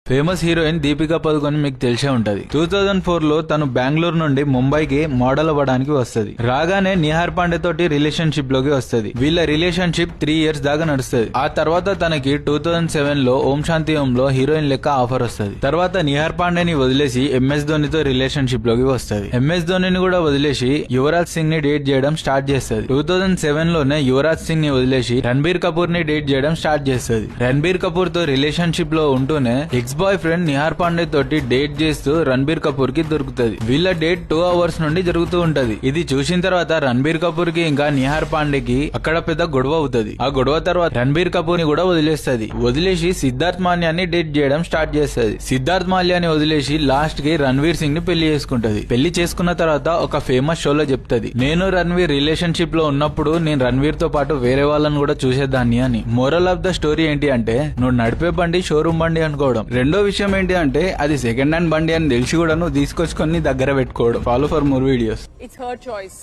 Famous heroine Deepika Padukone మీకు తెలిసే ఉంటది. 2004 లో తను బెంగళూరు నుండి ముంబైకి మోడల్ అవ్వడానికి వస్తది. రాగానే నిహార్ పాండే తోటి రిలేషన్షిప్ లోకి వస్తది. వీళ్ళ రిలేషన్షిప్ 3 years దాకా నడుస్తుంది. ఆ తర్వాత తనకి 2007 లో ఓం శాంతి ఓం లో హీరోయిన్ లెక్క ఆఫర్ వస్తది. తర్వాత నిహార్ పాండేని వదిలేసి ఎంఎస్ ధోనితో రిలేషన్షిప్ లోకి వస్తది. ఎంఎస్ ధోనిని కూడా వదిలేసి యువరాజ్ సింగ్ ని డేట్ చేయడం స్టార్ట్ చేస్తది. 2007 లోనే యువరాజ్ సింగ్ ని వదిలేసి రణబీర్ కపూర్ ని డేట్ చేయడం స్టార్ట్ చేస్తది. రణబీర్ కపూర్ తో రిలేషన్షిప్ లో ఉంటూనే X boy friend Nihar Pandey తోటి డేట్ చేస్తూ రణబీర్ కపూర్ కి దొరుకుతుంది. వీళ్ళ డేట్ 2 hours నుండి జరుగుతూ ఉంటది. ఇది చూసిన తర్వాత రణబీర్ కపూర్ కి ఇంకా నిహార్ పాండేకి అక్కడ పెద్ద గొడవ అవుతుంది. ఆ గొడవ తర్వాత రణబీర్ కపూర్ ని కూడా వదిలేసి సిద్ధార్థ్ మాల్యాన్ని డేట్ చేయడం స్టార్ట్ చేస్తుంది. సిద్ధార్థ్ మాల్యాని వదిలేసి లాస్ట్ కి రణవీర్ సింగ్ ని పెళ్లి చేసుకుంటది. పెళ్లి చేసుకున్న తర్వాత ఒక ఫేమస్ షోలో చెప్తది, నేను రణవీర్ రిలేషన్షిప్ లో ఉన్నప్పుడు నేను రణవీర్ తో పాటు వేరే వాళ్ళని కూడా చూసేదాన్ని అని. మోరల్ ఆఫ్ ద స్టోరీ ఏంటి అంటే, నువ్వు నడిపే బండి షోరూమ్ బండి అనుకోవడం. రెండో విషయం ఏంటి అంటే, అది సెకండ్ హ్యాండ్ బండి అని తెలిసి కూడా నువ్వు తీసుకొచ్చుకొని దగ్గర పెట్టుకోవడం. Follow for more videos. It's her choice.